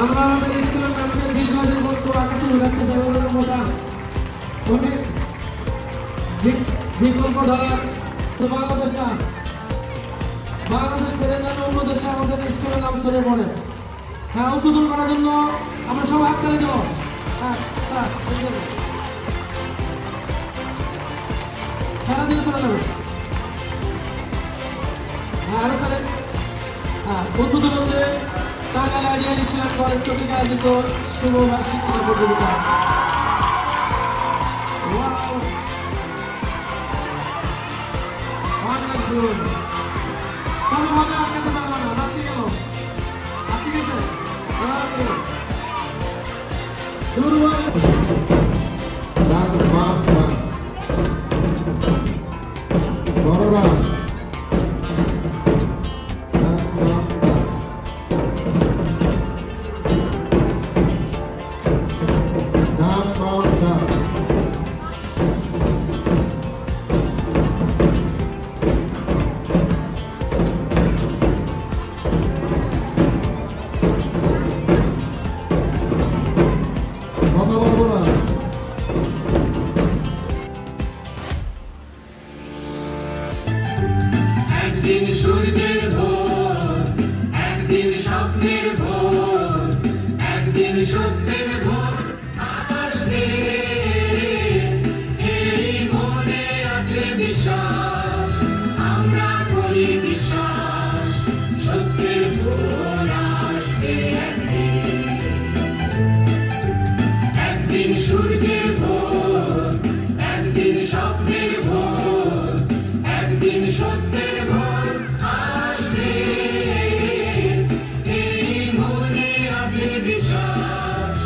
আমরা আমাদের স্কুলের নামকে দীর্ঘদিন বলতো আকাশে উড়াতে চাই মোটা অনেক বিকল্প ধরার তো বাংলাদেশ পেরে যেন অন্য দেশে আমাদের স্কুলের নাম ছড়িয়ে পড়ে। হ্যাঁ, উদ্বোধন করার জন্য আমরা সবাই হাততালি দেব। হ্যাঁ স্যার, সারা দিন চলে যাবে। হ্যাঁ, আরো তাহলে উদ্বোধন হচ্ছে Tangail ideal school and college কর্তৃক আয়োজিত শুভ বার্ষিক প্রতিযোগিতা। কোনো মজা আটকাতে পারবো না, রাত্রি গেল আপনি গেছে বড়রা একদিন সূর্যের ভোর, একদিন স্বপ্নের ভোর, একদিন সত্যের ভোর আসবে। এই মনে আছে বিশ্বাস, আমরা করি বিশ্বাস, সত্যের ভোর আসবে একদিন। একদিন সূর্যের ভোর, একদিন স্বপ্নের ভোর, একদিন সত্যের ভোর আসবে। এই মনে আছে বিশ্বাস,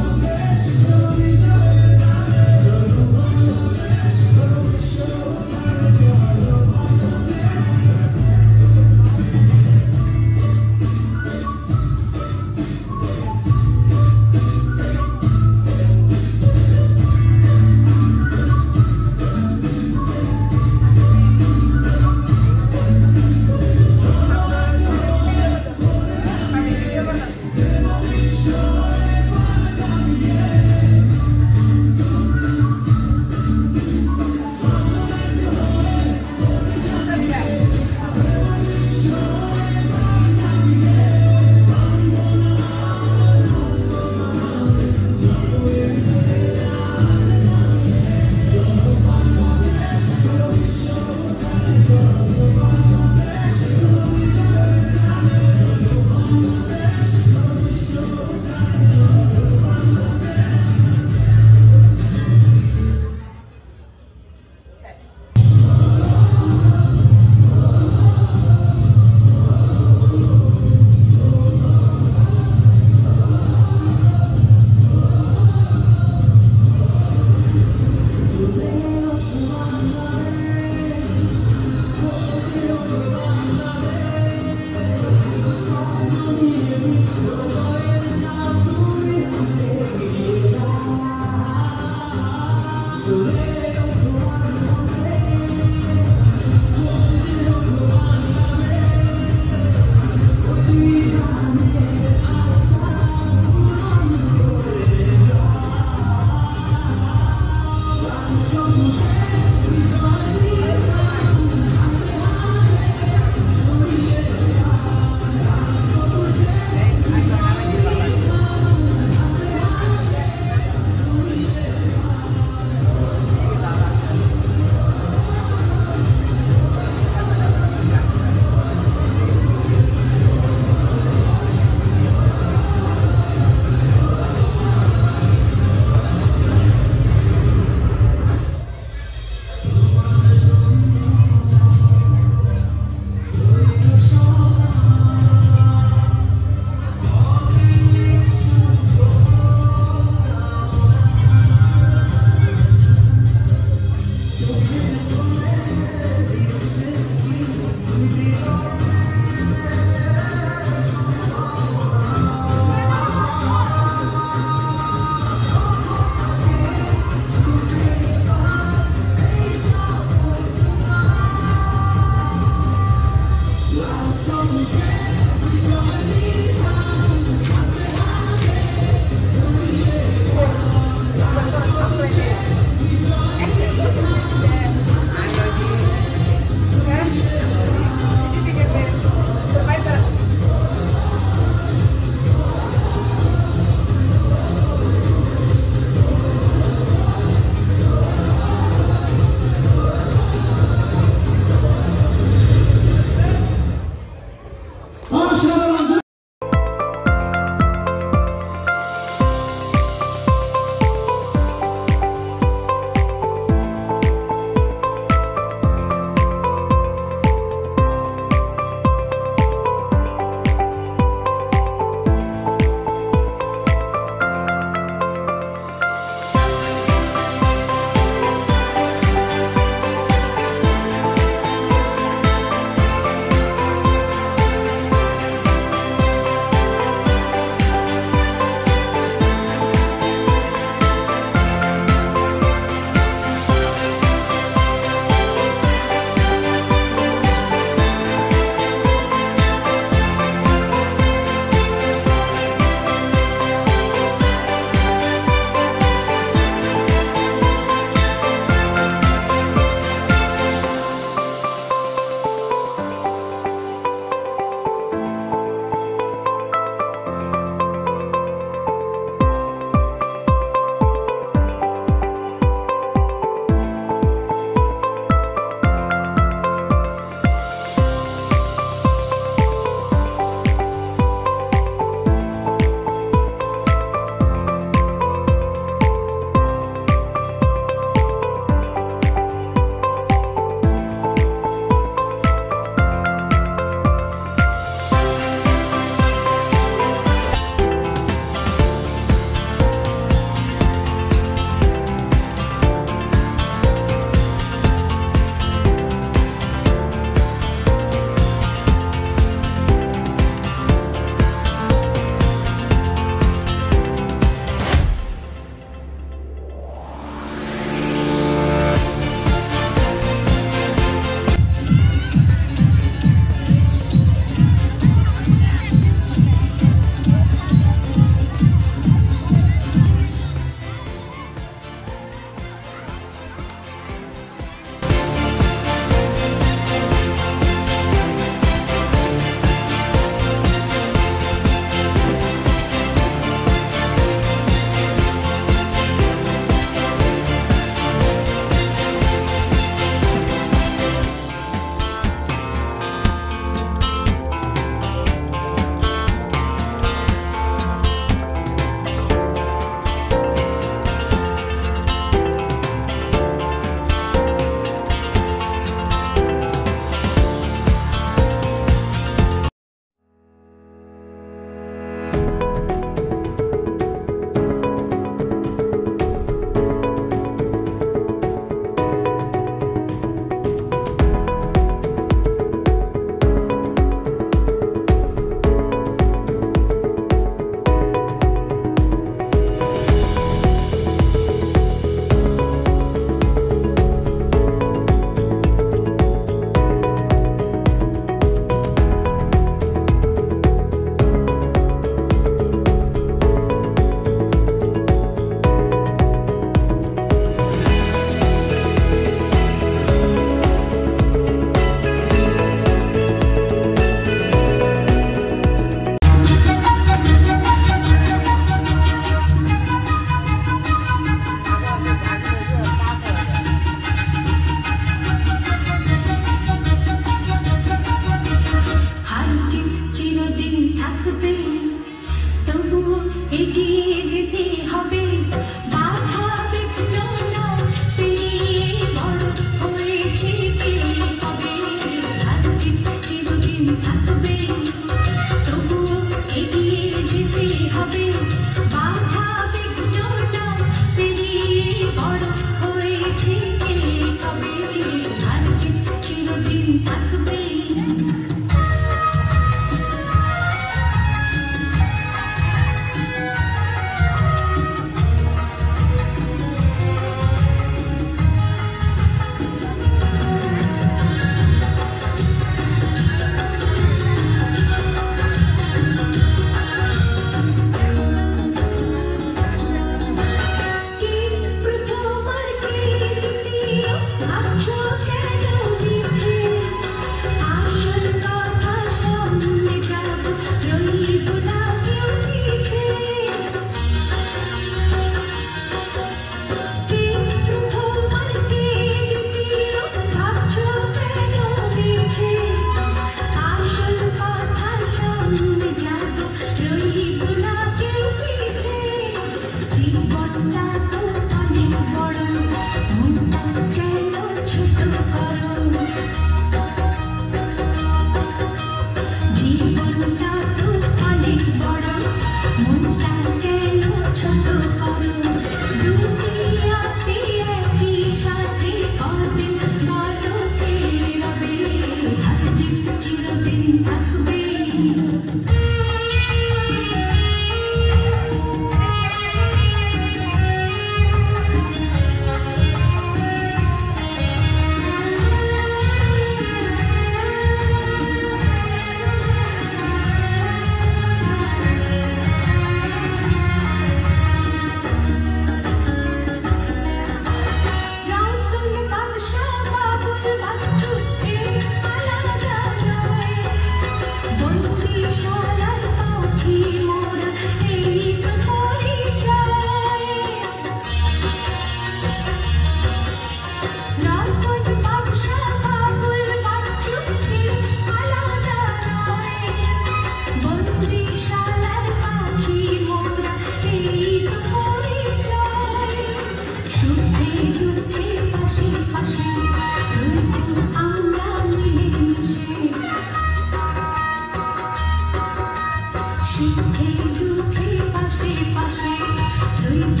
রইব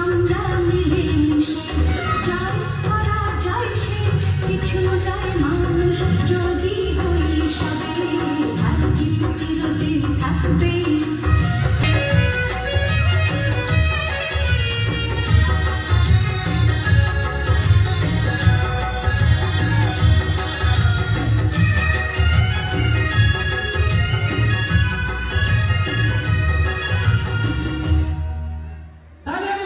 আমরা মিলেমিশে, জয় করা যায় সে, কিছু নয় মানুষ যদি হই সবে, হার জিত চিরদিন থাকবে। তাহলে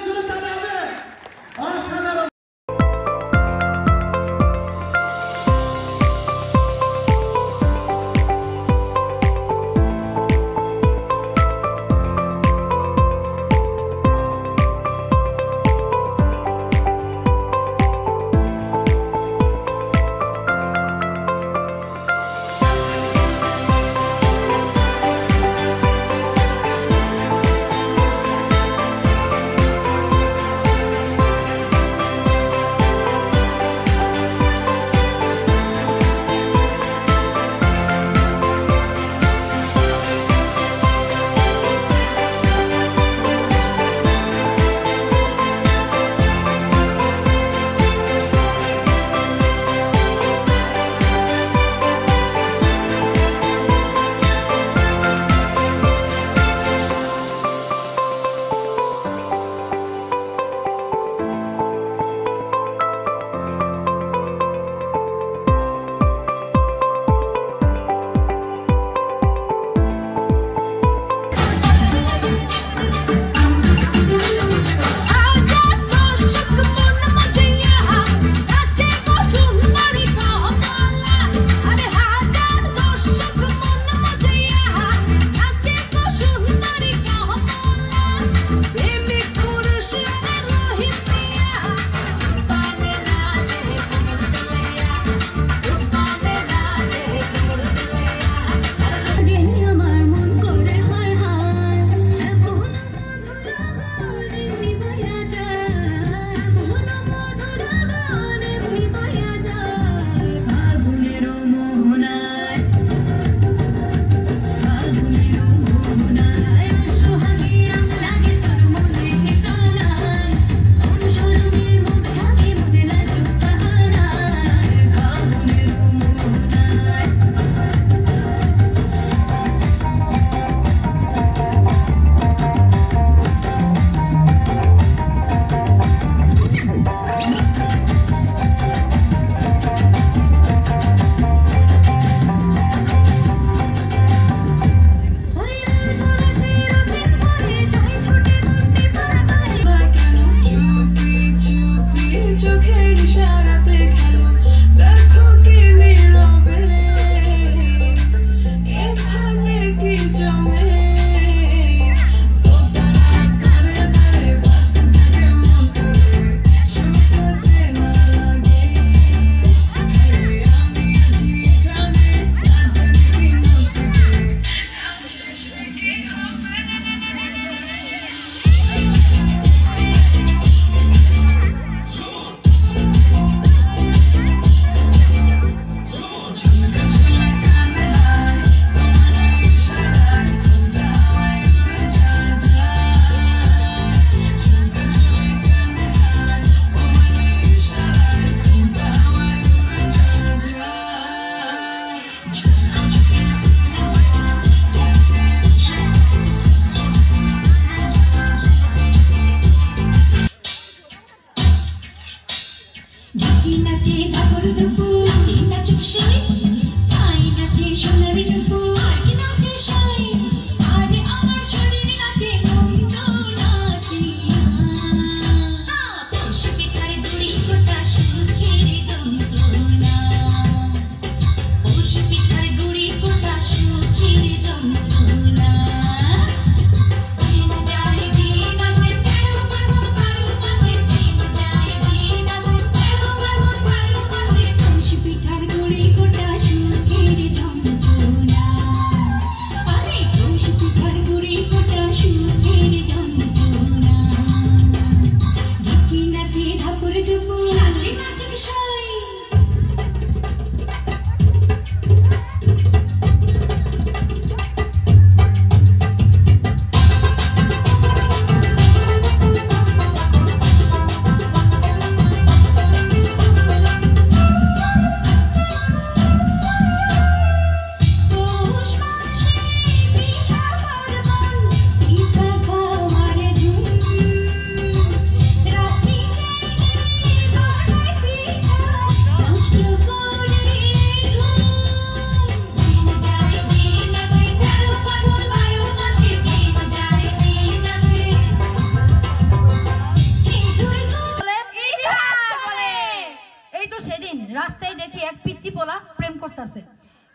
করতেছে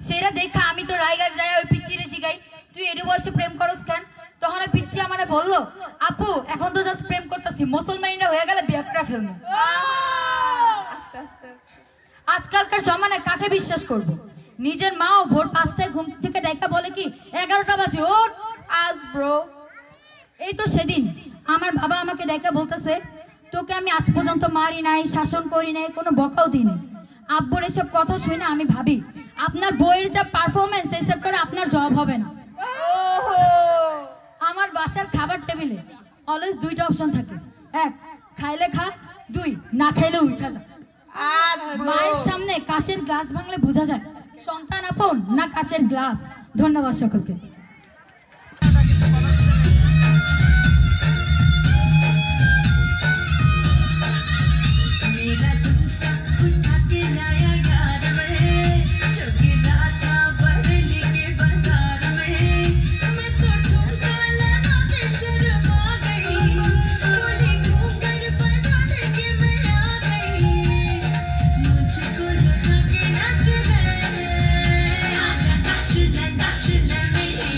সেটা দেখা আমি তো রাইগা যাই ওই পিচ্চিরে জিগাই তুই এর বয়সে প্রেম করস কেন তখন ওই পিচ্চি আমারে বললো আপু এখন তো জাস্ট প্রেম করতেছি মুসলমানিরা হয়ে গেলে বিয়ে করে ফেলবো আজকালকার জমানায় কাকে বিশ্বাস করব নিজের মাও ভোর 5টায় ঘুম থেকে দেখা বলে কি 11টা বাজে ওঠ আজ ব্রো এই তো সেদিন আমার বাবা আমাকে দেখা বলতেছে তোকে আমি আজ পর্যন্ত মারি নাই শাসন করি নাই কোনো বকাও দিই নাই আব্বুর এসব কথা শুনে আমি ভাবি আপনার বইয়ের যা পারফরমেন্স এই সেক্টরে আপনার জব হবে না আমার বাসার খাবার টেবিলে অলওয়েজ দুইটা অপশন থাকে এক খাইলে খা দুই না খাইলে উঠা যা মায়ের সামনে কাচের গ্লাস ভাঙলে বোঝা যায় সন্তান আপন না কাচের গ্লাস ধন্যবাদ সকলকে Let me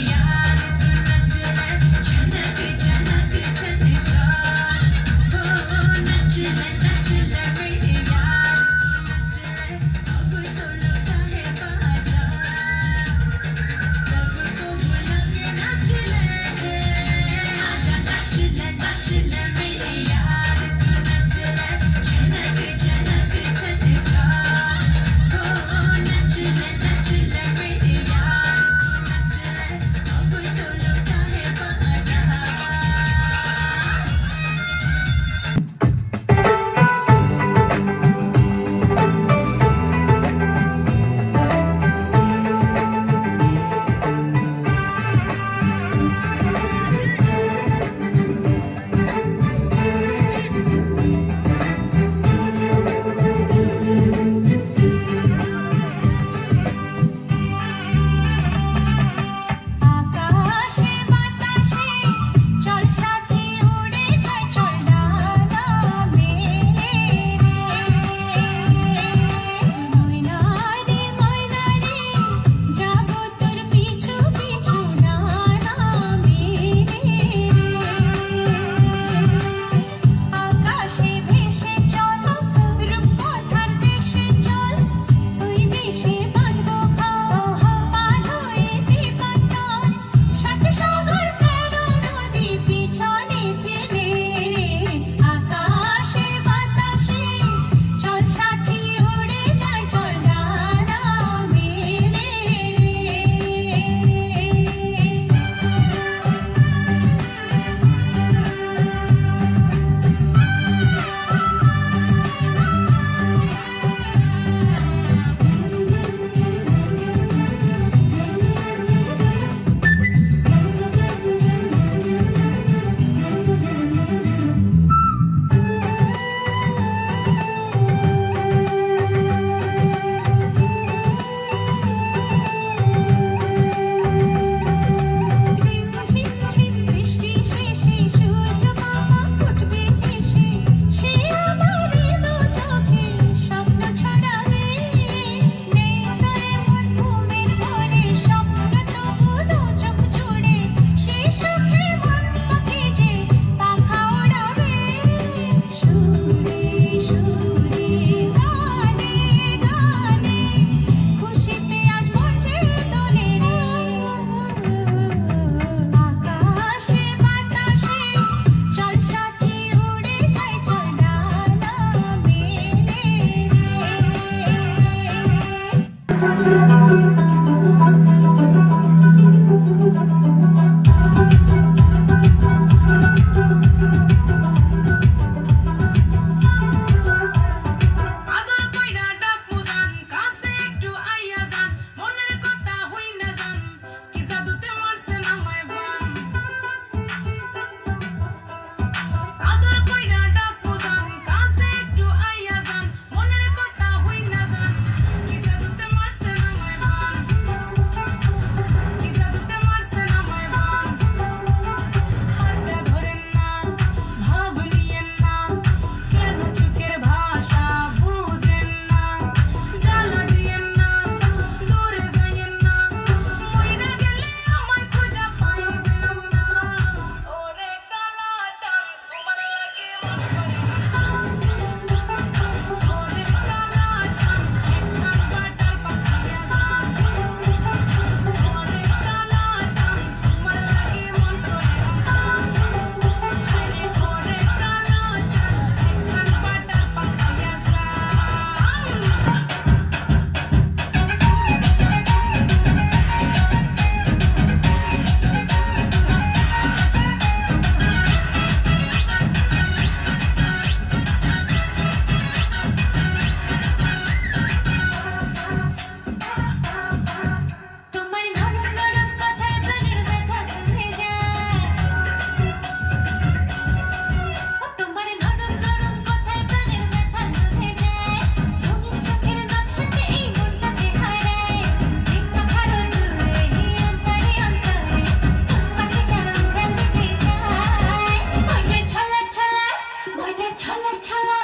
ছলা ছলা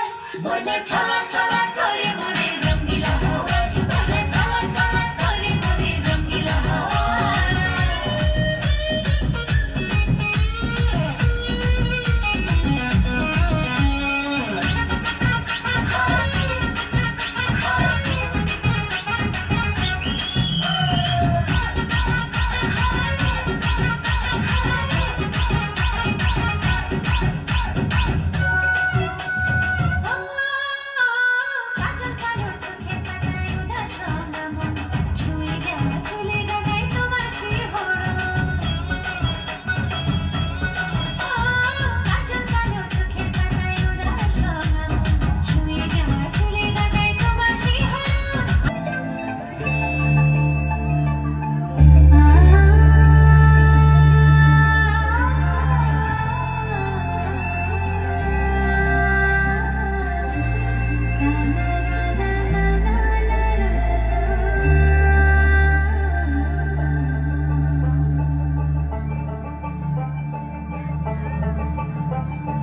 মনে ছলা ছলা করে মনে রঙিলা হাওয়া মনে ছলা ছলা করে মনে রঙিলা হাওয়া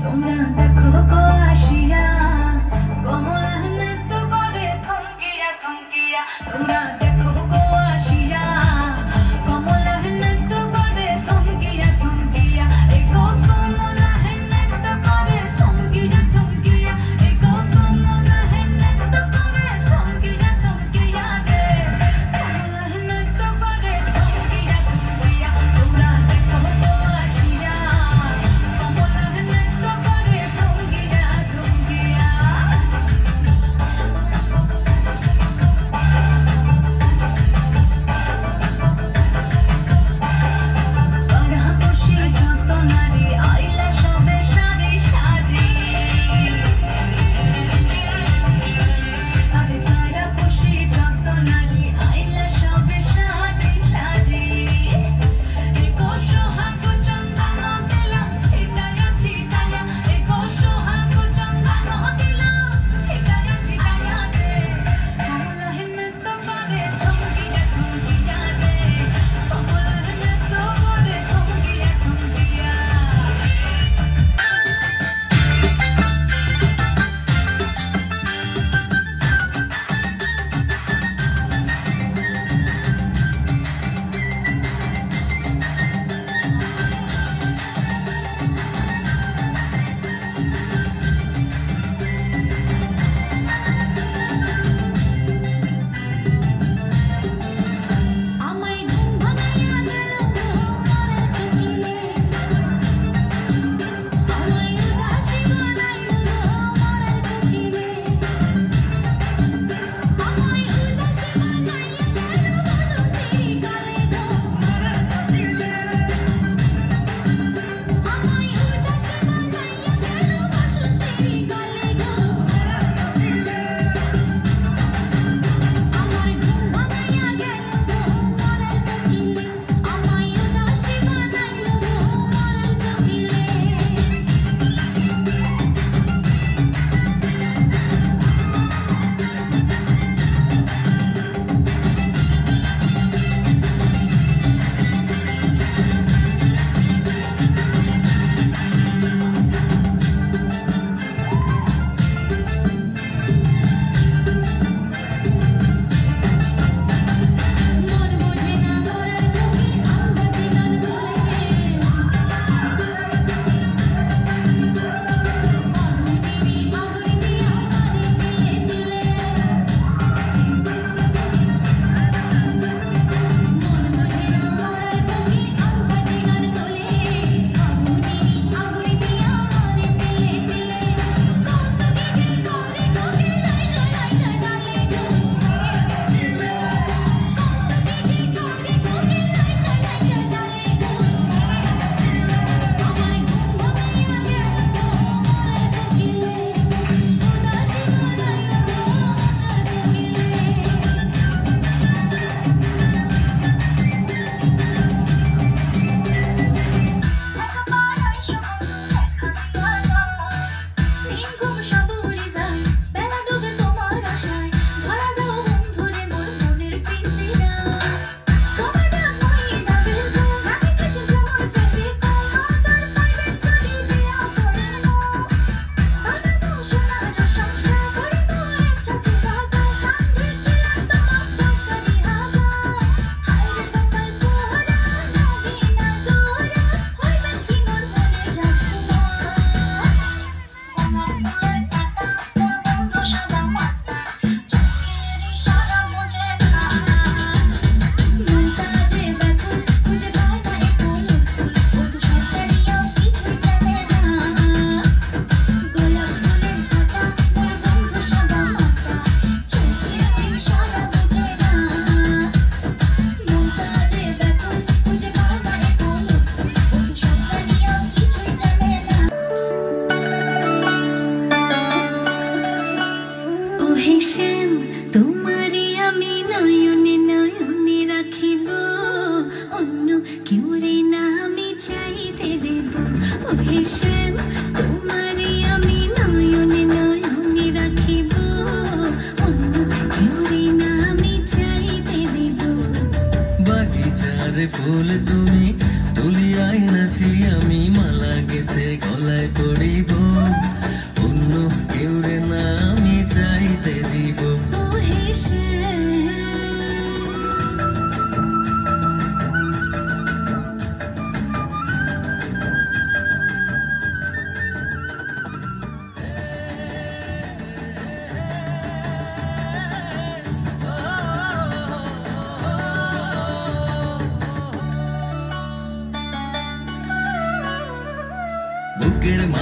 তোমরা দেখো গো আসিয়া কমলা নৃত্য করে থমকিয়া থমকিয়া তোমরা দেখো গো আসিয়া কমলা নৃত্য করে থমকিয়া থমকিয়া এগো কমলা নৃত্য করে থমকিয়া থমকিয়া এগো কমলা নৃত্য করে থমকিয়া থমকিয়া রে কমলা নৃত্য করে থমকিয়া থমকিয়া তোমরা দেখো গো আসিয়া কমলা নৃত্য করে থমকিয়া থমকিয়া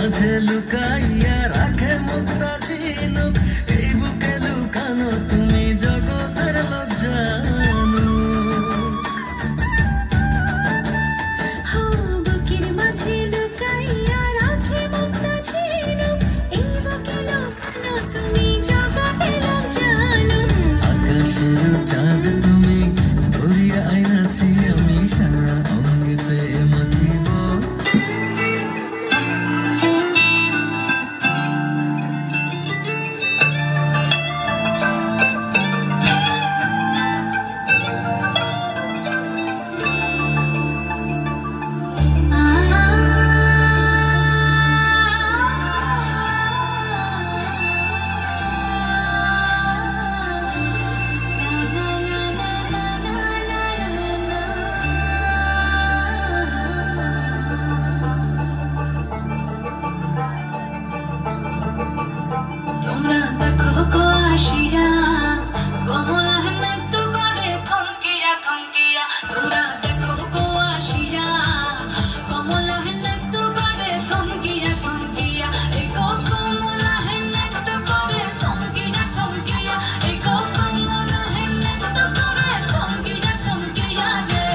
মাঝে লুকাইয়া রাখে মুক্তা ঝিনুক এই বুকে লুকানো তুমি জগতের লজ্জানো বুকের মাঝে লুকাইয়া রাখে মুক্তা ঝিনুক এই বুকে লুকানো তুমি জগতের লজ্জানো আকাশের চাঁদ তুমি ধরিয়া আইনাছি আমি সারা অঙ্গেতে মাখিব তোমরা দেখো গো আসিয়া কমলা নৃত্য করে থমকিয়া থমকিয়া তোমরা দেখো গো আসিয়া কমলা নৃত্য করে থমকিয়া থমকিয়া এগো কমলা নৃত্য করে থমকিয়া থমকিয়া এগো কমলা নৃত্য করে থমকিয়া থমকিয়া রে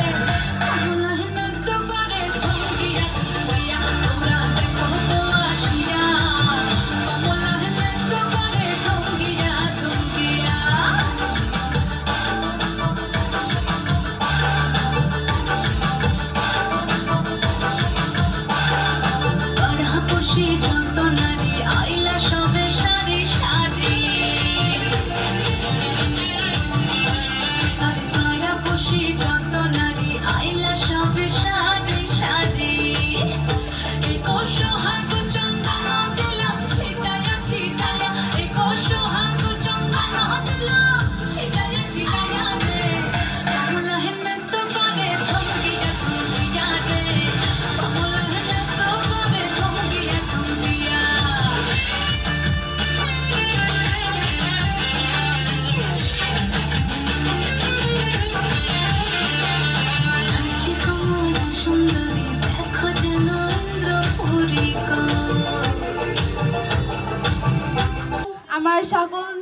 কমলা নৃত্য করে থমকিয়া থমকিয়া তোমরা দেখো গো আসিয়া কমলা নৃত্য করে থমকিয়া থমকিয়া পড়াপড়শি যন্ত্রণারি আইলা সবে সারি সারি আরে পড়াপড়শি যন্ত্রণারি আইলা সবে সারি সারি এগো সোহাগ চন্দন দিলাম ছিটায়া ছিটায়া এগো সোহাগ চন্দন দিলাম ছিটায়া ছিটায়া রে কমলা নৃত্য করে থমকিয়া থমকিয়া রে কমলা নৃত্য করে থমকিয়া থমকিয়া আজকে কমলা সুন্দরী দেখো যেন ইন্দ্রপুরী গো আমার সকল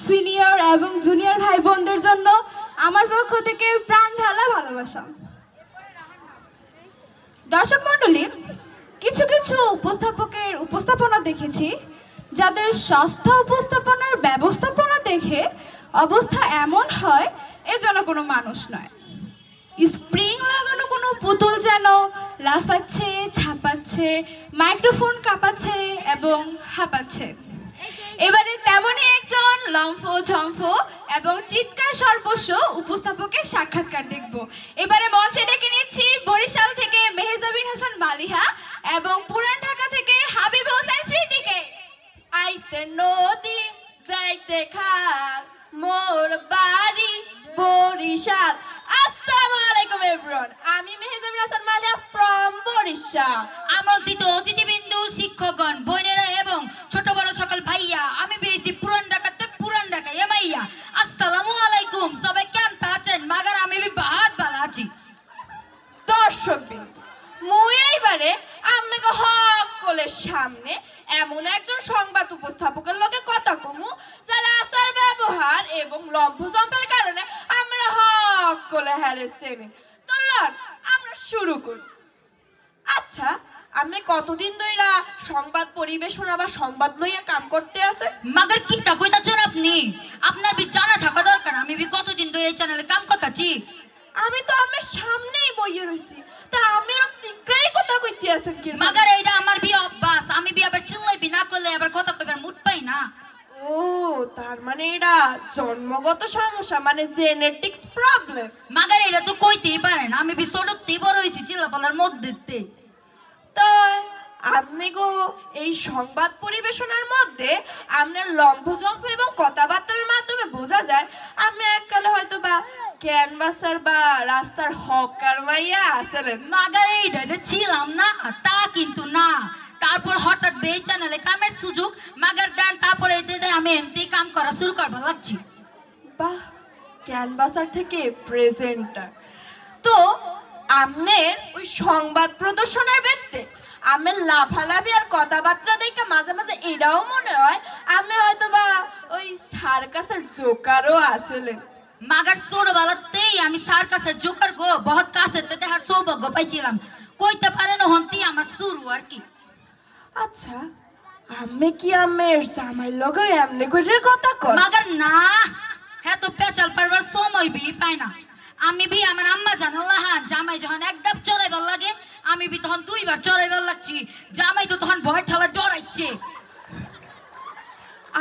সিনিয়র এবং জুনিয়র ভাই বোনদের জন্য আমার পক্ষ থেকে প্রাণ ঢালা ভালোবাসা। দর্শক মণ্ডলী, কিছু কিছু উপস্থাপকের উপস্থাপনা দেখেছি যাদের সস্তা উপস্থাপনার ব্যবস্থাপনা দেখে অবস্থা এমন হয় এজন্য কোনো মানুষ নয়। স্প্রিং লাগানো কোনো পুতুল যেন লাফাচ্ছে, ছাপাচ্ছে, মাইক্রোফোন কাঁপাচ্ছে এবং হাঁপাচ্ছে। এবারে তেমনই একজন লম্ফ ঝম্ফ এবং চিৎকার সর্বস্ব উপস্থাপকের সাক্ষাৎকার দেখব। এবারে মঞ্চে ডেকে নিচ্ছি বরিশাল থেকে মেহজাবিন হাসান মালিহা এবং পুরান ঢাকা থেকে হাবিব হোসেন স্মৃতিকে। আইতে নদী যাইতে খাল মোর বাড়ি বরিশাল। আসসালামু আলাইকুম এভরিওয়ান, আমি মেহজাবিন হাসান মালিহা ফ্রম বরিশাল। আমন্ত্রিত অতিথিবৃন্দ, শিক্ষকগণ, বোনেরা এবং ছোট বড় সকল ভাইয়া, আমি বেশি পুরান ঢাকাতে পুরান ঢাকা এমাইয়া। আসসালামু আলাইকুম, সবাই কেমন আছেন? মাগার আমি বহুত ভালো আছি। দর্শকবৃন্দ, মুই এইবারে আমাকে হক কলের সামনে এমন একজন সংবাদ উপস্থাপকের লগে কথা কমু যার আচার ব্যবহার এবং লম্ফজম্পের কারণে আমরা হক কলে হারেছেন। তো লন আমরা শুরু করি। আচ্ছা, আমি কতদিন ধরে সংবাদ পরিবেশনা বা সংবাদ লইয়া কাম করতে আছে? মাগার কিটা কইতাছেন আপনি? আপনার বি জানা থাকা দরকার আমি বি কতদিন ধরে এই চ্যানেলে কাম করতেছি। আমি তো আমার সামনেই বইয়ে রইছি, তা আমি এরকম সিক্রেই কথা কইতে আছেন কি? মাগার এইটা আমার বি অভ্যাস, আমি বি আবার চিল্লাইবি না করলে আবার কথা কইবার মুড পাই না। ও, তার মানে এটা জন্মগত সমস্যা, মানে জেনেটিক্স প্রবলেম। মাগার এটা তো কইতেই পারেন, আমি বি ছোটতেই বড় হইছি চিল্লাপালার মধ্যে। তো আপনি গো এই সংবাদ পরিবেশনার মধ্যে আপনার লম্ফজম্ফ এবং কথাবার্তার মাধ্যমে বোঝা যায় আপনি এককালে হয়তো বা ক্যানভাসার বা রাস্তার হকার মাইয়া আসলেন। মাগার এইটা যে ছিলাম না তা কিন্তু না। তারপর হঠাৎ বে চ্যানেলে কামের সুযোগ মাগার দেন, তারপরে আমি এমনি কাম করা শুরু করবার লাগছি। বাহ, ক্যানভাসার থেকে প্রেজেন্টার। তো আপনার ওই সংবাদ প্রদর্শনের ব্যক্তি আমের লাফালাফি আর কথাবার্তা দেখে মাঝে মাঝে এটাও মনে হয় আমি হয়তো বা ওই সার্কাসের জোকারও আসলে। মাগার ছোটবেলাতেই আমি সার্কাসের জোকার গো বহুত কাছে দেখার সৌভাগ্য পাইছিলাম, কইতে পারে না হন্তি আমার শুরু আর কি। আচ্ছা আমি কি আমের জামাই লগে এমনি করে কথা কই? মাগার না, হ্যাঁ তো পেঁচাল পারবার সময় বি পাই না। আমি বি আমার আম্মা জানাল্লা হ্যাঁ জামাই যখন একদম চড়াইবার লাগে আমি বি তখন দুইবার চড়াইবার লাগছি, জামাই তো তখন ভয় ঠেলা ডরাইছে।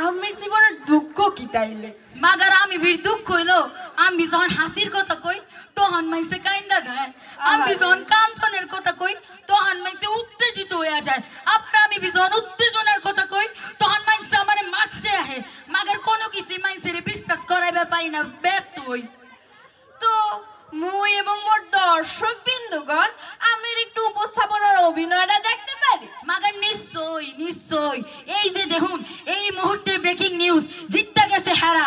আমের জীবনের দুঃখ কি তাইলে? মাগার আমি বীর দুঃখ হইলো আমি যখন হাসির কথা কই তখন মাইসে কাইন্দা দেয়, আমি যখন কান্তনের কথা কই তখন মাইসে উত্তেজিত হয়ে যায়, আবার আমি যখন উত্তেজনার কথা কই তখন মাইসে আমার মারতে আহে। মাগার কোনো কিছু মাইসের বিশ্বাস করাইবার পারি না, ব্যর্থ হই। তো মুই এবং মোর দর্শক বিন্দুগণ আমের একটু উপস্থাপনার অভিনয়টা দেখতে পারি? মাগার নিশ্চয় নিশ্চয়। এই যে দেখুন এই মুহূর্তে ব্রেকিং নিউজ, জিততে গেছে হারা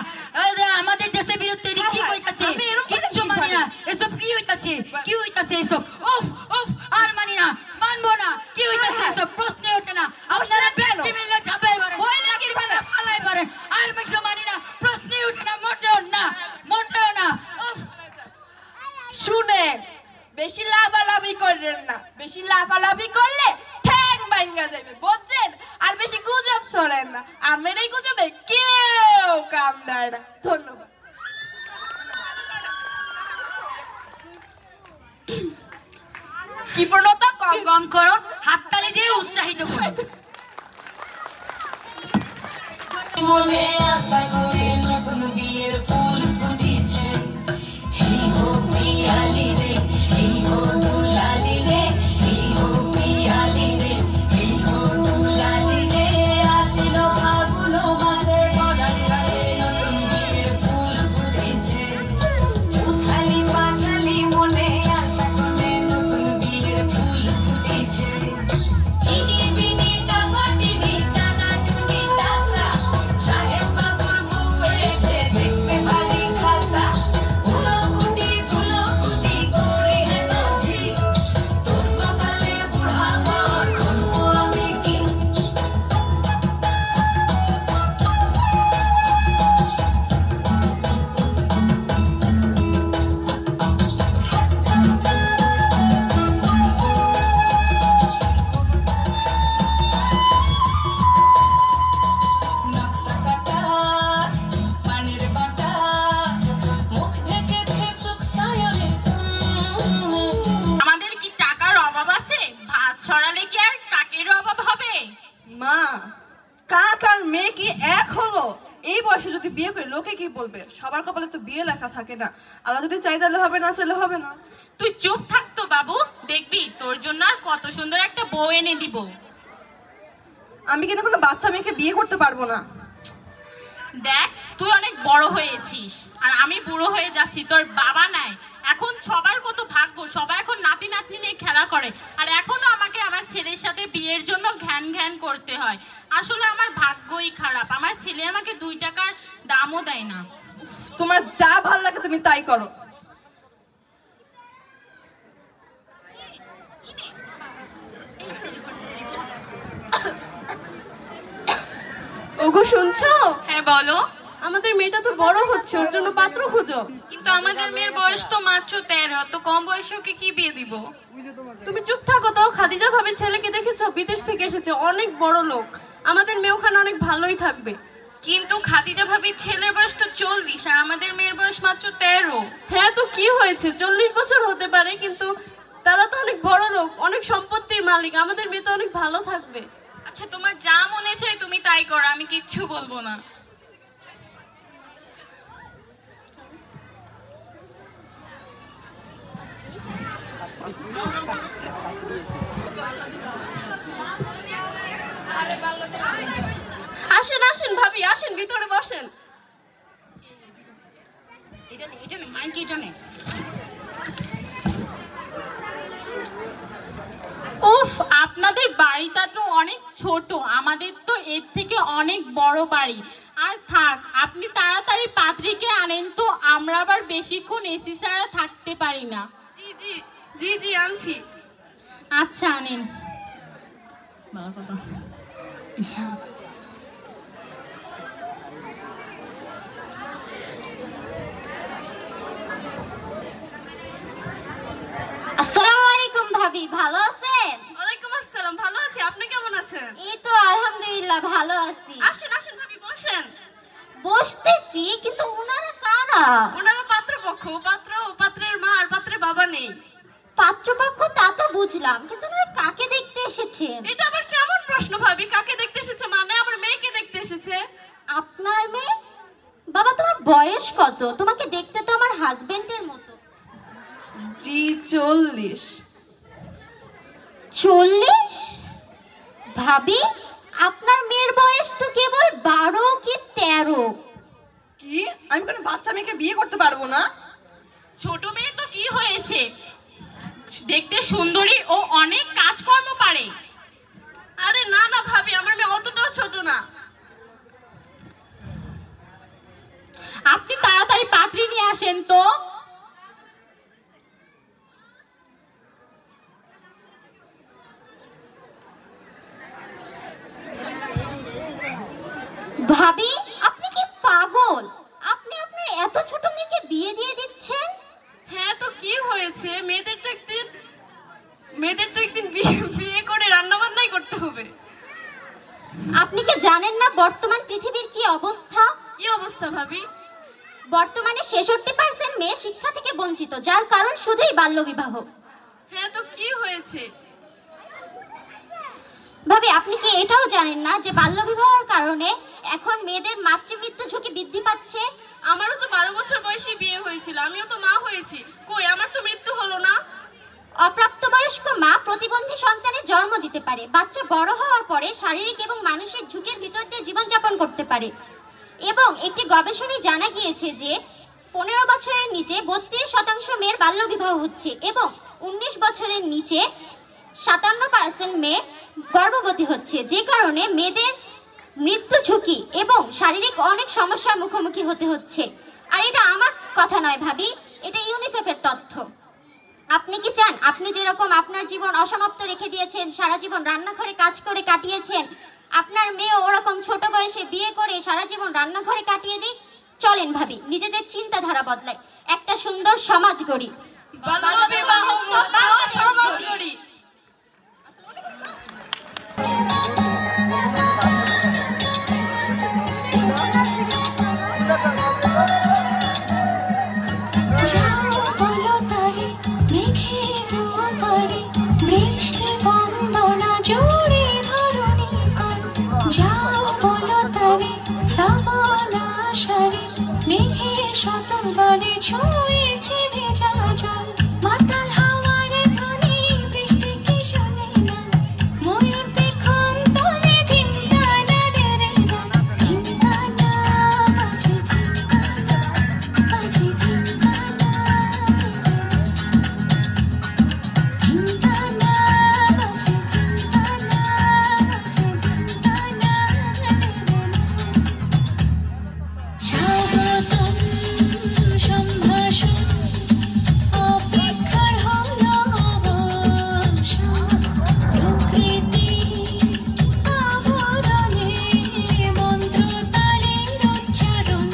আমাদের দেশের বিরুদ্ধে কি কইতাছে, কিচ্ছু মানি না এসব কি হইতাছে, কি হইতাছে এসব, উফ উফ আর মানি না, মানবো না, কি হইতাছে এসব প্রশ্নই ওঠে না। আপনারা ব্যক্তি মিললে ঝাঁপাই পারেন, চাকরি মিললে ফালাই পারেন, আর কিছু মানি না, প্রশ্নই ওঠে না, মোটেও না, মোটেও না। উফ শুনে বেশি লাফালাফি করেন না, বেশি লাফালাফি করলে ঠ্যাং ভাঙা যাবে বুঝছেন, আর বেশি গুজব ছড়েন না, আমের এই গুজবে কেউ কাম দেয় না। ধন্যবাদ। কি প্রণতা কম করো, হাততালি দিয়ে উৎসাহিত করো। মনে আশা করে নতুন বিয়ের ফুল ফুটেছে, এই হো পিয়ালি রে, এই হো দুলালি রে, এই হো পিয়ালি রে, এই হো দুলালি রে, আসিল ফাগুন মাসে পদার কাছে নতুন বিয়ের ফুল ফুটেছে, উথালি পাথালি মনে আশা করে নতুন বিয়ের ফুল ফুটেছে, ইনি বিনি টামাটিনি টানা টুনি টাসা, সাহেব বাবুর বউ এসে দেখতে ভারী খাসা, ধুলোকুটি করে হেনছি, তোর কপালে বুড়া বর করবো আমি কি? নকশা কাটা পানির বাটা, মুখ ঢেকেছে সুখ সায়নের ফুল। আমাদের কি টাকার অভাব আছে? ভাত ছড়ালে কি আর কাকের অভাব হবে? মা কাক আর মেয়ে কি এক হলো? এই বয়সে যদি বিয়ে করে লোকে কি বলবে? সবার কপালে তো বিয়ে লেখা থাকে না, আল্লাহ যদি চাই তাহলে হবে, না চাইলে হবে না। তুই চুপ থাকতো বাবু, দেখবি তোর জন্য আর কত সুন্দর একটা বউ এনে দিব। আমি কিন্তু কোনো বাচ্চা মেয়েকে বিয়ে করতে পারবো না। দেখ তুই অনেক বড় হয়েছিস আর আমি বুড়ো হয়ে যাচ্ছি, তোর বাবা নাই। এখন সবার কত ভাগ্য, সবাই এখন নাতি নাতনি নিয়ে খেলা করে, আর এখনো আমাকে আমার ছেলের সাথে বিয়ের জন্য ঘ্যান ঘ্যান করতে হয়। আসলে আমার ভাগ্যই খারাপ, আমার ছেলে আমাকে 2 টাকার দামও দেয় না। তোমার যা ভালো লাগে তুমি তাই করো। ওগো শুনছো? হ্যাঁ বলো। আমাদের মেয়েটা তো বড় হচ্ছে, ওর জন্য পাত্র খোঁজো। কিন্তু আমাদের মেয়ের বয়স তো মাত্র 13, তো কম বয়সে ওকে কি বিয়ে দিব? তুমি চুপ থাকো তো। খাদিজা ভাবির ছেলেকে দেখেছো? বিদেশ থেকে এসেছে, অনেক বড় লোক। আমাদের মেয়ে ওখানে অনেক ভালোই থাকবে। কিন্তু খাদিজা ভাবির ছেলের বয়স তো 40 আর আমাদের মেয়ের বয়স মাত্র 13। হ্যাঁ তো কি হয়েছে, 40 বছর হতে পারে, কিন্তু তারা তো অনেক বড় লোক, অনেক সম্পত্তির মালিক। আমাদের মেয়ে তো অনেক ভালো থাকবে। আচ্ছা তোমার যা মনে চায় তুমি তাই করো, আমি কিচ্ছু বলবো না। আসেন আসেন ভাবি, আসেন ভিতরে বসেন। এটা নে মাইক, এটা নে। উফ, আপনাদের বাড়িটা তো অনেক ছোট, আমাদের তো এর থেকে অনেক বড় বাড়ি। আর থাক, আপনি তাড়াতাড়ি পাত্রীকে আনেন তো, আমরা আবার বেশিক্ষণ এসি ছাড়া থাকতে পারি না। জি জি জি জি আনছি। আচ্ছা আনেন। ভালো কথা। আসসালামু আলাইকুম ভাবি, ভালো আছেন? ওয়ালাইকুম আসসালাম, ভালো আছি। আপনি কেমন আছেন? এই তো আলহামদুলিল্লাহ ভালো আছি। আসেন আসেন ভাবি, বসেন। বসতেছি, কিন্তু ওনারা কারা? ওনারা পাত্রপক্ষ, পাত্র ও পাত্রের মা আর পাত্রের বাবা নেই। পাত্রপক্ষ তা তো বুঝলাম, কিন্তু ওনারা কাকে দেখতে এসেছেন? এটা আবার কেমন প্রশ্ন ভাবি? কাকে দেখতে এসেছে মানে? আমার মেয়েকে দেখতে এসেছে। আপনার মেয়ে? বাবা তোমার বয়স কত? তোমাকে দেখতে তো আমার হাজবেন্ডের মতো। জি 40। 40? ভাবি আপনার মেয়ের বয়স তো কেবল 12 কি 13। কি? আমি কোনো বাচ্চা মেয়েকে বিয়ে করতে পারবো না? ছোট মেয়ে তো কি হয়েছে, দেখতে সুন্দরী ও অনেক কাজকর্ম পারে। আরে না না ভাবি, আমার মেয়ে অতটাও ছোট না। আপনি তাড়াতাড়ি পাত্রী নিয়ে আসেন তো। ভাবি আপনি কি পাগল? আপনি আপনার এত ছোট মেয়েকে বিয়ে দিয়ে দিচ্ছেন? হ্যাঁ তো কি হয়েছে? মেয়েদের তো একদিন বিয়ে করে রান্না বান্নাই করতে হবে। আপনি কি জানেন না বর্তমান পৃথিবীর কি অবস্থা? কি অবস্থা ভাবি? বর্তমানে 66% মেয়ে শিক্ষা থেকে বঞ্চিত, যার কারণ শুধুই বাল্যবিবাহ। হ্যাঁ তো কি হয়েছে? ভাবি আপনি কি এটাও জানেন না যে বাল্যবিবাহের কারণে এখন মেয়েদের মাতৃমৃত্যু ঝুঁকি বৃদ্ধি পাচ্ছে? আমারও তো 12 বছর বয়সে বিয়ে হয়েছিল, আমিও তো মা হয়েছি, কই আমার তো মৃত্যু হলো না। অপ্রাপ্তবয়স্ক মা প্রতিবন্ধী সন্তানের জন্ম দিতে পারে। বাচ্চা বড় হওয়ার পরে শারীরিক এবং মানসিক ঝুঁকির ভিতর দিয়ে জীবনযাপন করতে পারে। এবং একটি গবেষণায় জানা গিয়েছে যে 15 বছরের নিচে 32% মেয়ের বাল্যবিবাহ হচ্ছে এবং 19 বছরের নিচে 57% মেয়ে গর্ভবতী হচ্ছে, যে কারণে মেয়েদের মৃত্যু ঝুঁকি এবং শারীরিক অনেক সমস্যার মুখোমুখি হতে হচ্ছে। আর এটা আমার কথা নয় ভাবি, এটা ইউনিসেফের তথ্য। আপনি কি চান আপনি যেরকম আপনার জীবন অসমাপ্ত রেখে দিয়েছেন, সারা জীবন রান্নাঘরে কাজ করে কাটিয়েছেন, আপনার মেয়ে ওরকম ছোট বয়সে বিয়ে করে সারা জীবন রান্নাঘরে কাটিয়ে দিক? চলেন ভাবি নিজেদের চিন্তাধারা বদলাই, একটা সুন্দর সমাজ গড়ি। বাল্যবিবাহ মুক্ত সমাজ গড়ি। বৃষ্টি বন্দনা জোরে ধরণী তার, যাও বলো তারে শ্রাবণ আষাঢ়ে মেঘের শতর দলে ছুঁয়েছে ভেজা জল। মাতাল হাওয়ার ধ্বনি বৃষ্টি কি শোনে না, ময়ূর পেখম তলে ধিমতানা রে রে না, ধিমতানা বাজে ধিমতানা বাজে ধিমতানা স্বাগতম সম্ভাষণ অপেক্ষার হলো অবসান, প্রকৃতি আবরণে মন্ত্রতালের উচ্চারণ,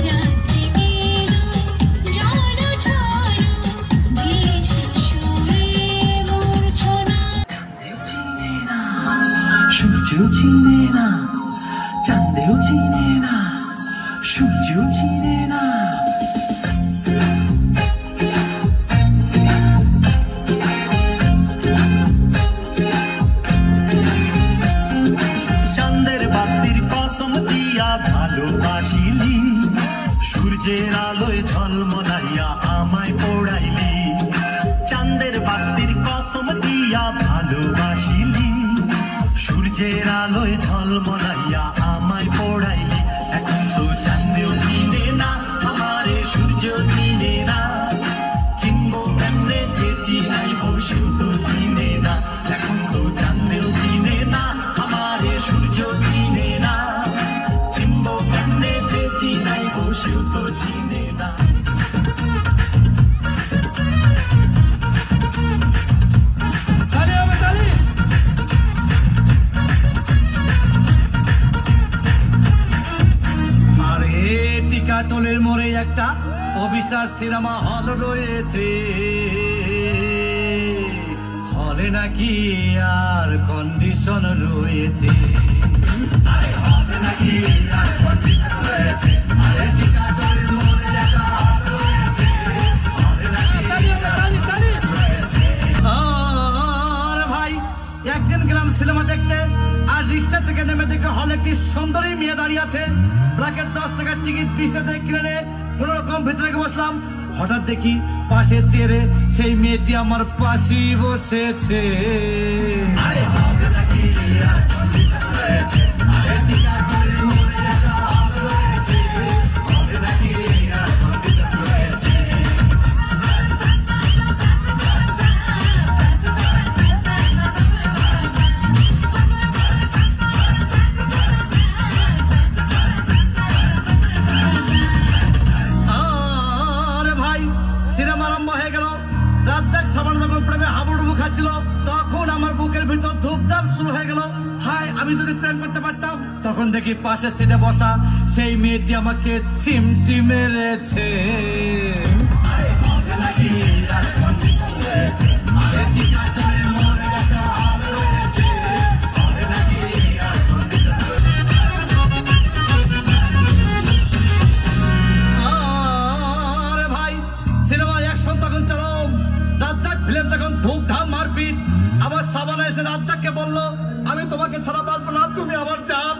রাত্রি এলো জলঝড় বৃষ্টি সুরে মূর্ছনা। সূর্যও চিনে না, চাঁদেও চিনে না, সূর্যও চিনে না। চাঁদের বাতির কসম দিয়া ভালোবাসিলি, সূর্যের আলোয় ঝলমলাইয়া আমায় পোড়াইলি। চাঁদের বাতির কসম দিয়া ভালোবাসিলি, সূর্যের আলোয় ঝলমলাইয়া আমায় পোড়াইলি। এখন তো চাঁদেও চিনে না আমারে, সূর্যও চিনে না, চিনবো কেমনে যে চিনাইব সেও তো চিনে না। এখন তো চাঁদেও চিনে না আমারে, সূর্যও চিনে না, চিনবো কেমনে যে চিনাইব সেও তো চিনে না। তালি হবে তালি। একটা অবিচার সিনেমা হল রয়েছে, হলে নাকি আর কন্ডিশন রয়েছে। আরে হলে নাকি আর কন্ডিশন রয়েছে, আরে টিকাটরের মনে একটা হল রয়েছে, হলে নাকি রয়েছে। আরে ভাই, একদিন গেলাম সিনেমা দেখতে, আর রিক্সা থেকে নেমে দেখে হলে একটি সুন্দরী মেয়ে দাঁড়িয়ে আছে। ব্ল্যাকের 10 টাকার টিকিট 20 টাকা কিনে নিয়ে কোনো রকম ভিতরে বসলাম। হঠাৎ দেখি পাশে চেয়ারে সেই মেয়েটি আমার পাশেই বসেছে। আরে হবে নাকি আর কন্ডিশন রয়েছে, আরে টিকাটরের মনে একটা হল রয়েছে, হবে নাকি আর কন্ডিশন রয়েছে। সিনেমা আরম্ভ হয়ে গেল। রাজ্জাক সাবান যখন প্রেমে হাবুডুবু খাচ্ছিল, তখন আমার বুকের ভিতর ধূপধাপ শুরু হয়ে গেল। হাই, আমি যদি প্রেম করতে পারতাম। তখন দেখি পাশে সিটে বসা সেই মেয়েটি আমাকে চিমটি মেরেছে। আরে হবে নাকি আর কন্ডিশন রয়েছে, আরে টিকাটরের মনে একটা হল রয়েছে, হবে নাকি আর কন্ডিশন রয়েছে। আরে ভাই, সিনেমা অ্যাকশন তখন চালাও। রাজ্জাক ভিলেন তখন ধূপধাম মারপিট। আবার সাবানা এসে রাজ্জাককে বলল, আমি তোমাকে ছাড়া বাঁচবো না, তুমি আমার জান।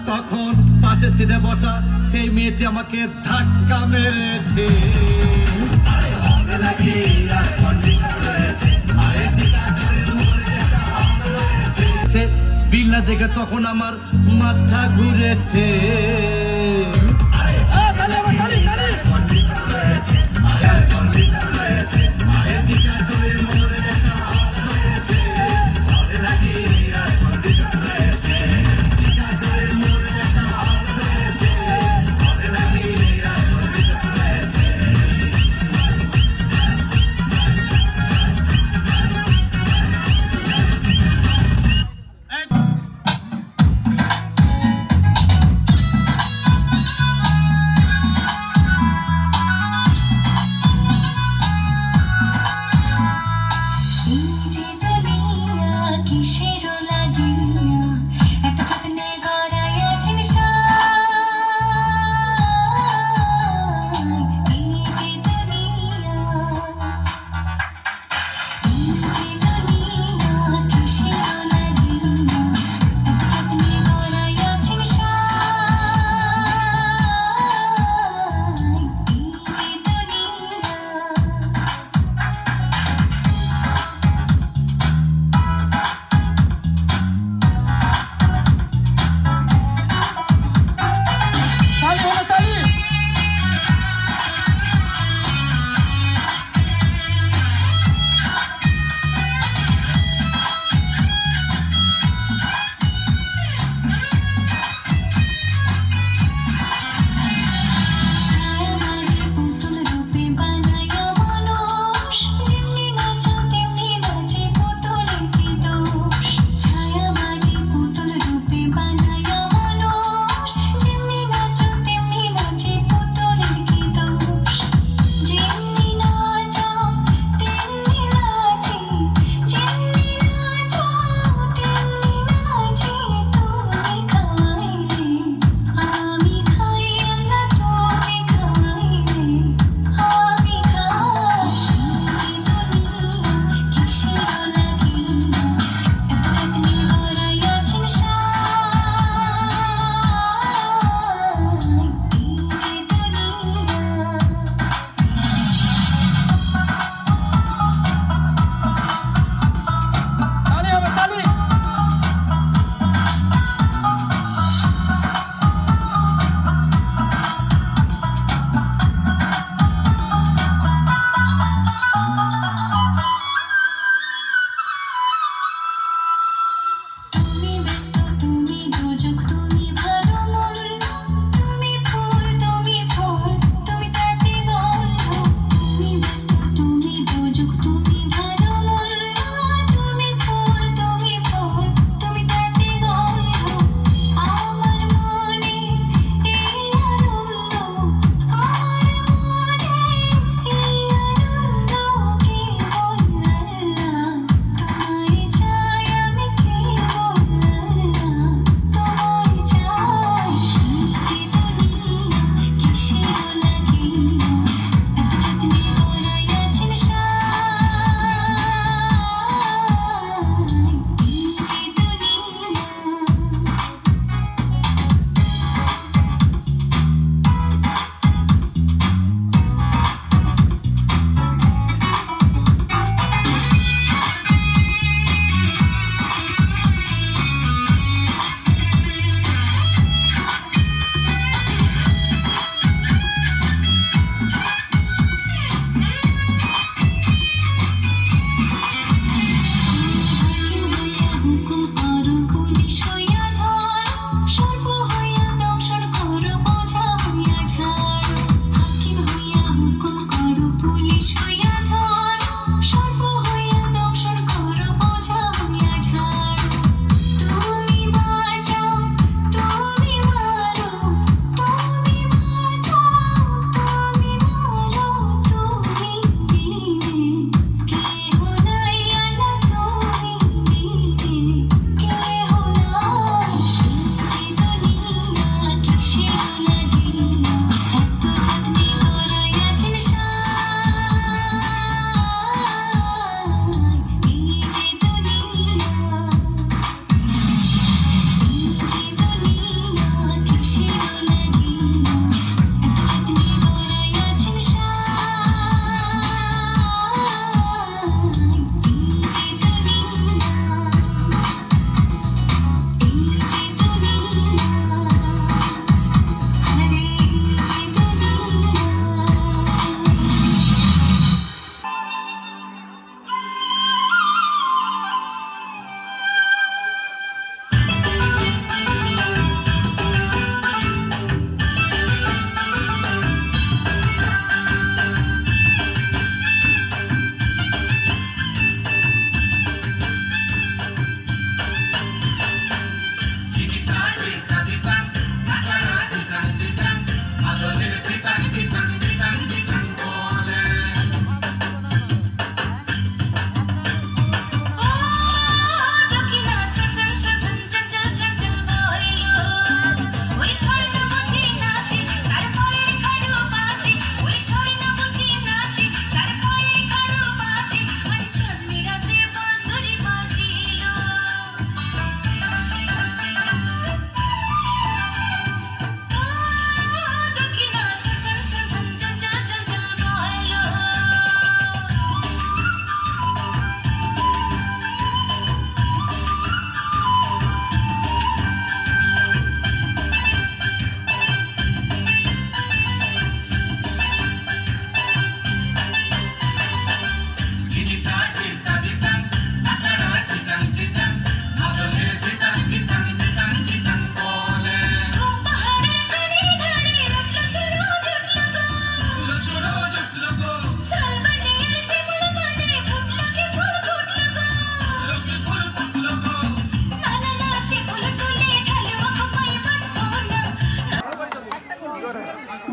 তখন পাশে সিটে বসা সেই মেয়েটি আমাকে ধাক্কা মেরেছে। আরে হবে নাকি আর কন্ডিশন রয়েছে, আরে টিকাটরের মনে একটা হল রয়েছে। বিল না দেখে তখন আমার মাথা ঘুরেছে। আরে কন্ডিশন রয়েছে, আরে কন্ডিশন রয়েছে, আরে টিকাটরের মনে একটা হল রয়েছে, হবে নাকি আর কন্ডিশন রয়েছে, টিকাটরের মনে একটা হল রয়েছে, হবে নাকি আর কন্ডিশন রয়েছে।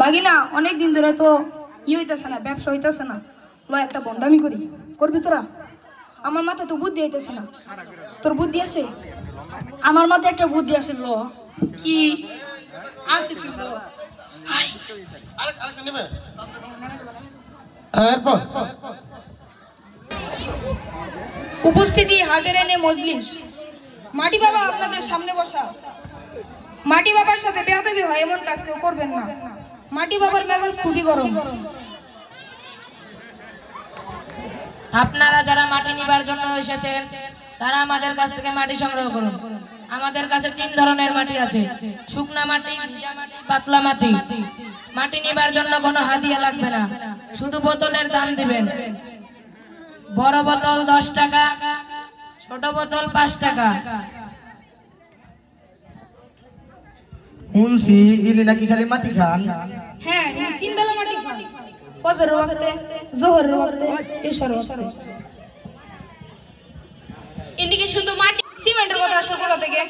বাগিনা অনেক দিন ধরে তো হইতেছে না, ব্যবসা হইতেছে না, ল একটা বন্ডামি করি, করবি তোরা? আমার মাথায় তো বুদ্ধি হইতেছে না, তোর বুদ্ধি আছে? আমার মাথায় একটা বুদ্ধি আছে, ল কি আসে তুই ল। উপস্থিতি হাজিরানে মজলিস, মাটি বাবা আপনাদের সামনে বসা। মাটি বাবার সাথে বেয়াদবি হয় এমন কাজ কেউ করবেন না। মাটি বাবার মেজাজ খুবই গরম। আপনারা যারা মাটি নিবার জন্য এসেছেন তারা আমাদের কাছ থেকে মাটি সংগ্রহ করুন। আমাদের কাছে 3 ধরনের মাটি আছে, শুকনা মাটি, ভিজা মাটি, পাতলা মাটি। মাটি নিবার জন্য কোনো হাদিয়া লাগবে না, শুধু বোতলের দাম দিবেন। বড় বোতল 10 টাকা, ছোট বোতল 5 টাকা। শুনছি ইনি নাকি খালি মাটি খান। হ্যাঁ, 3 বেলা মাটি খান, ফজরের ওয়াক্তে, যোহরের ওয়াক্তে, ইশার ওয়াক্তে। ইন্ডিকে শুধু মাটি সিমেন্টের কথা আসলো কোথা থেকে?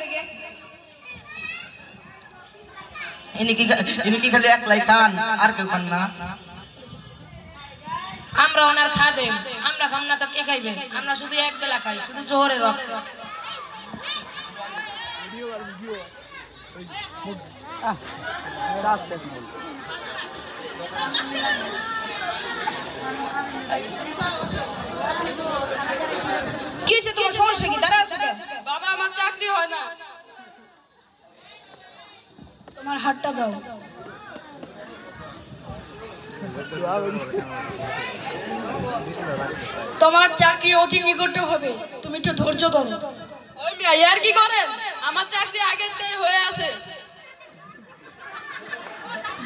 ইনি কি খালি একলাই খান, আর কেউ খান না? আমরা ওনার খাদেম, আমরা খাম না তো কে খাইবে? আমরা শুধু এক বেলা খাই, শুধু জোহরের ওয়াক্ত। কি হইছে তোমার সমস্যা কি? দাঁড়া আছে বাবা, আমার চাকরি হয় না। তোমার হাতটা দাও। তোমার চাকরি অতি নিকটে হবে, তুমি একটু ধৈর্য ধরো। ওই মিয়া আর কি করেন? আমার চাকরি আগের থেকে হয়ে আছে।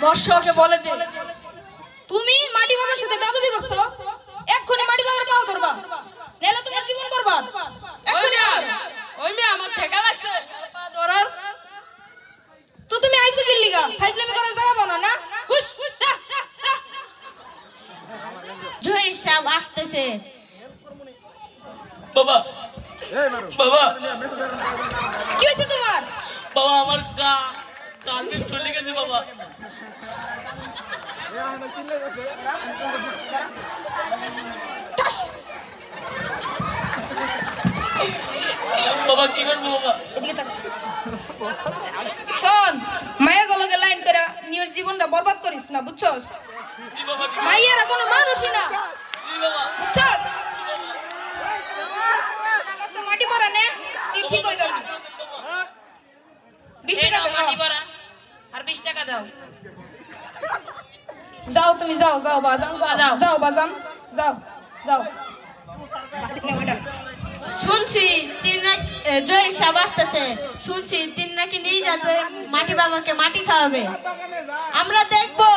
বর্ষকে বলে দে, তুমি মাটি বাবার সাথে বেয়াদবি করছো, এক্ষুনি মাটি বাবার পাও ধরবা, নাহলে তোমার জীবন বরবাদ। ওই মিয়া আমার ঠেকা লাগছে পা ধরার। তো তুমি আইছো কি লিগা? ফাইজলামি করার জায়গা বানো না। হুশ হুশ, জহির সাহেব আসতেছে। বাবা, বাবা, কি হইছে তোমার? বাবা আমার কান দিয়ে চলে গেছে বাবা। বাবা কি করবো বাবা? শোন, মায়া গলকে লাইন করে নিজের জীবনটা বরবাদ করিস না, বুঝছস? মাইয়ারা কোনো মানুষই না, বুঝছস? নাগাস্তা মাটি পরা নে, তুই ঠিক হয়ে যাবি। 20 টাকা দাও মাটি ভরা আর 20 টাকা দাও। যাও তুমি, যাও যাও বাজান, যাও যাও বাজান, যাও যাও। শুনছি জহির সাহেব আসতেছে, শুনছি তিন নাকি নিয়ে যাতে মাটি বাবাকে মাটি খাওয়াবে। আমরা দেখবো।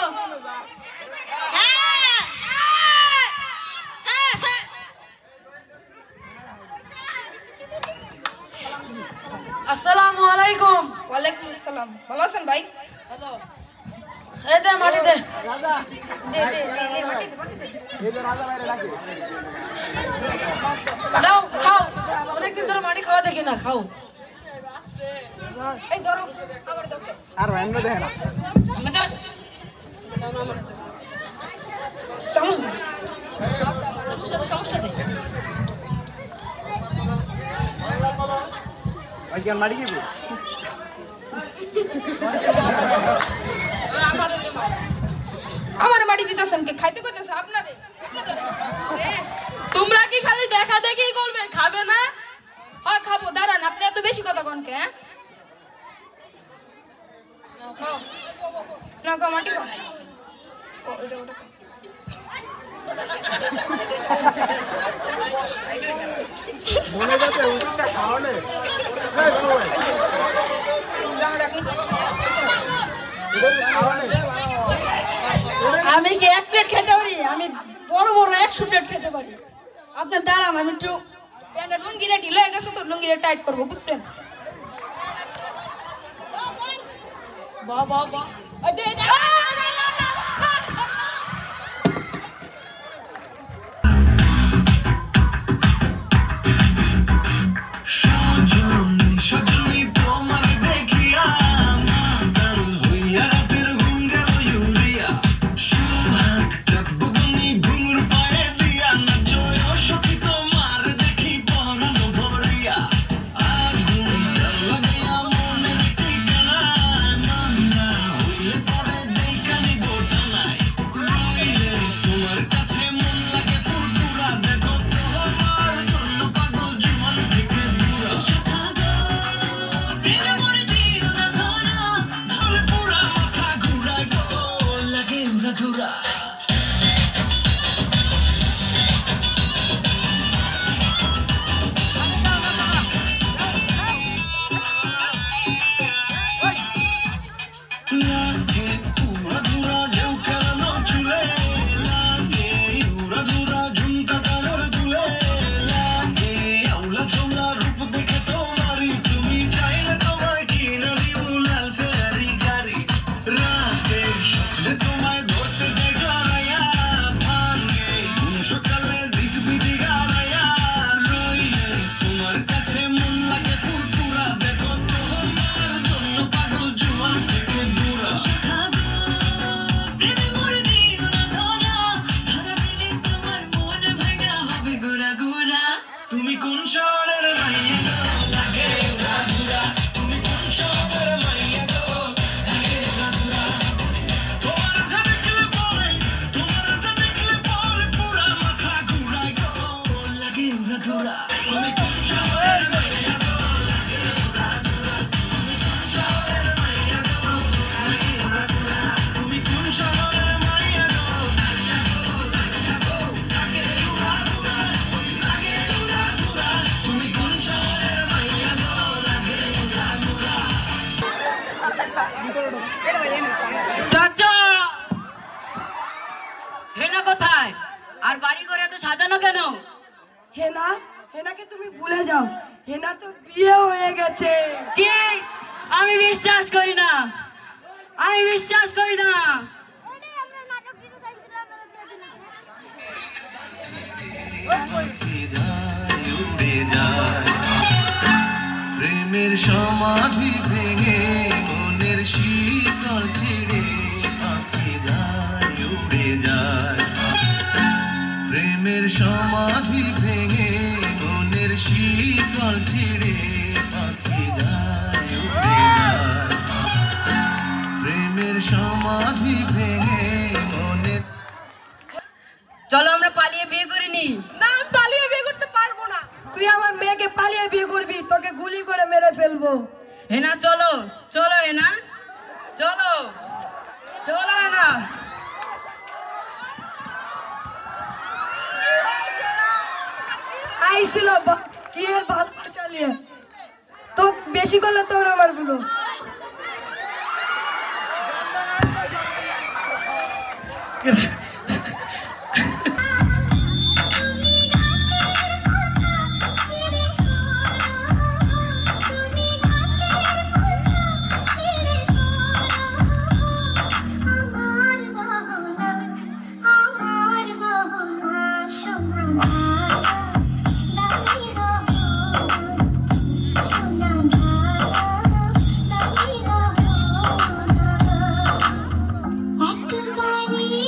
আসসালামু আলাইকুম। ওয়ালাইকুম আসসালাম। ভালো আছেন ভাই? হ্যালো, এই দে মাটি দে। রাজা দে দে এই দে রাজা বাইরে রাখি। দাও খাও, অনেকদিন ধরে মাটি খাওয়া দেখি না, খাও। এই ধরো, আবার দাও। আর ভাই এমনি দেখে না। সমস্যা সমস্যা দে। ভাই কি মাটি খাইবো? আমার মাটি দিতেছেন কে? খাইতে কইতেছে আপনারে। তোমরা কি খালি দেখা দেখি করবে, খাবে না? হয় খাবো, দাঁড়ান, আপনি এত বেশি কথা কোন কে? হ্যাঁ খাও না, খাও মাটি খাও। ও এটা ওটা মনে যাচ্ছে উঠটা খাওয়ালে। আমি কি 1 প্লেট খেতে পারি? আমি বড় বড় 100 প্লেট খেতে পারি। আপনি দাঁড়ান, আমি একটু লুঙ্গিটা ঢিল হয়ে গেছে তো, লুঙ্গিটা টাইট করবো, বুঝছেন? বাহ বাহ বাহ। তোমার দেখিয়া মাতাল হইয়া রাতের ঘুম গেল ইউরিয়া। চাচা হেনা কোথায়? আর বাড়ি করে এত সাজানো কেন? হেনা, হেনাকে তুমি ভুলে যাও, হেনার তো বিয়ে হয়ে গেছে। কি? আমি বিশ্বাস করি না, আমি বিশ্বাস করি না। প্রেমের সমাধি ভেঙে মনের শীতল ছেড়ে পাখি যায় উড়ে যায়। প্রেমের সমাধি ভেঙে মনের শীতল ছেড়ে পাখি যায় উড়ে যায়। প্রেমের সমাধি ভেঙে মনের। চলো আমরা পালিয়ে বিয়ে করে নি। না, আমি পালিয়ে বিয়ে করতে পারবো না। তুই আমার মেয়েকে পালিয়ে বিয়ে করবি, তোকে গুলি করে মেরে ফেলবো। হেনা চলো, চলো হেনা, চলো চলো হেনা। আইছিল কি এর ভালোবাসা নিয়ে, তো বেশি করলে তোর আমার বলো। একবারই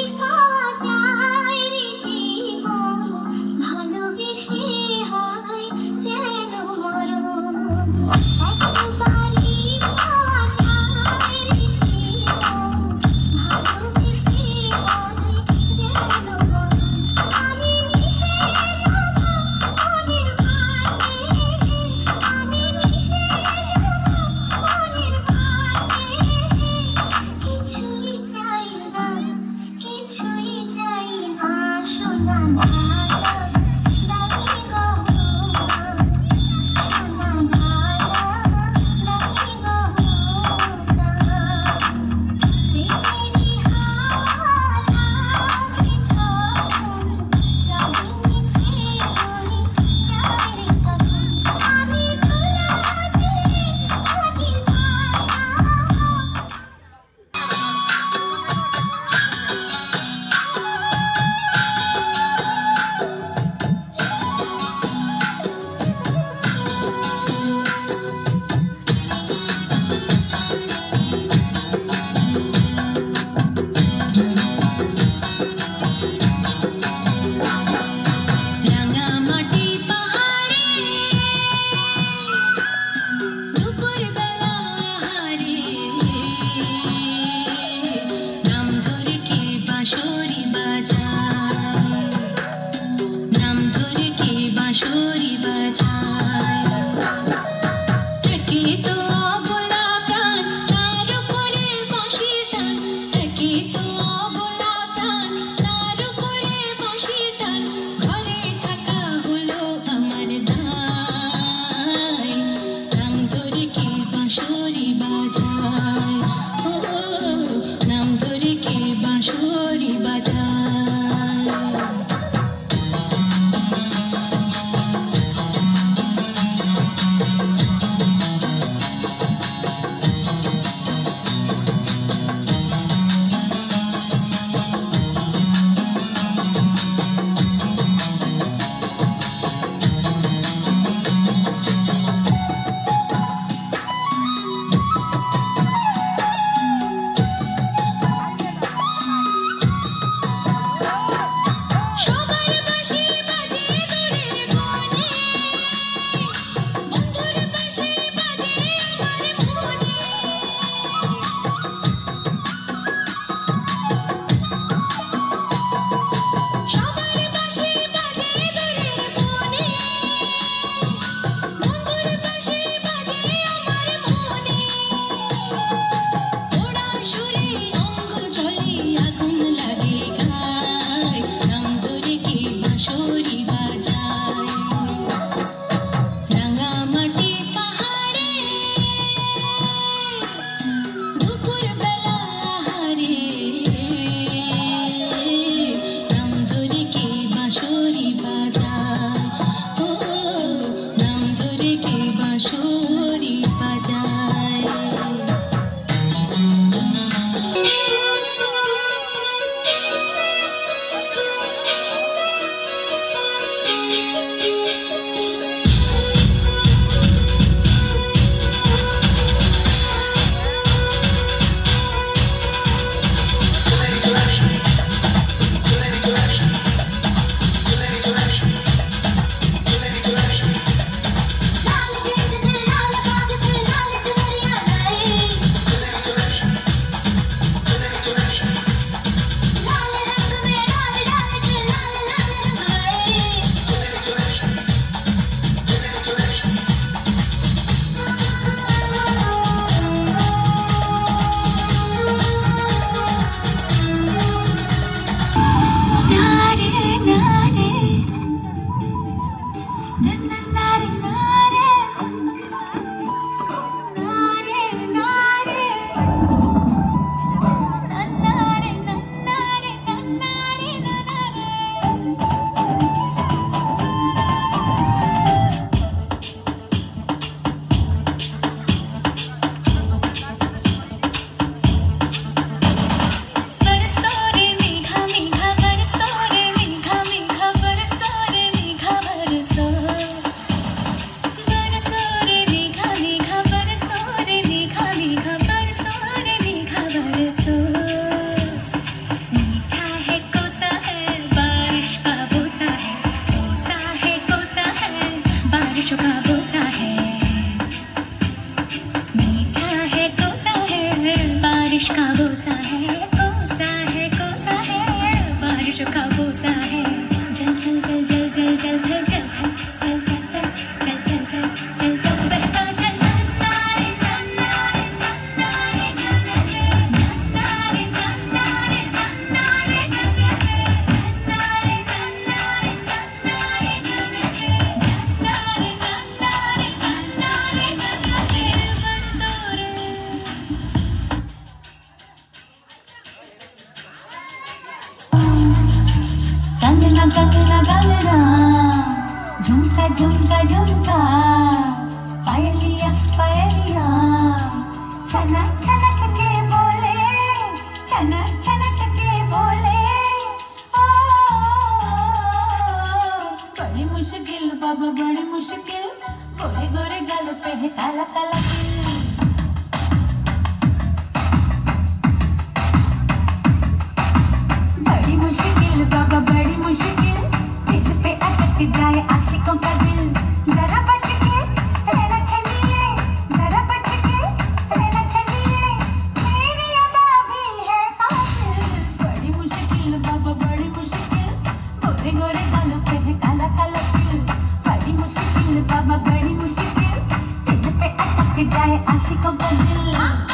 बारिश का बोसा है कोसा है कोसा है बारिश का बोसा है जल जल जल जल जल जल जल जल जल जल जल जल जल जल जल जल बहता चल नारे नारे नारे नारे नारे नारे नारे गंगना गंगना गंगना झुमका झुमका झुमका पायलिया पायलिया छनक छनक के बोले छनक छनक के बोले ओ बड़ी मुश्किल बाबा बड़ी मुश्किल गोरे गोरे गाल पे है काला काला तिल बड़ी मुश्किल बाबा बड़ी मुश्किल दिल पे अटक जाए आशिकों का दिल जरा बच के रहना चलिए जरा बच के रहना चलिए मेरी अदा भी है कातिल बड़ी मुश्किल बाबा बड़ी मुश्किल गोरे गोरे गालों पे है काला काला तिल बड़ी मुश्किल बाबा बड़ी मुश्किल दिल पे अटक जाए आशिकों का दिल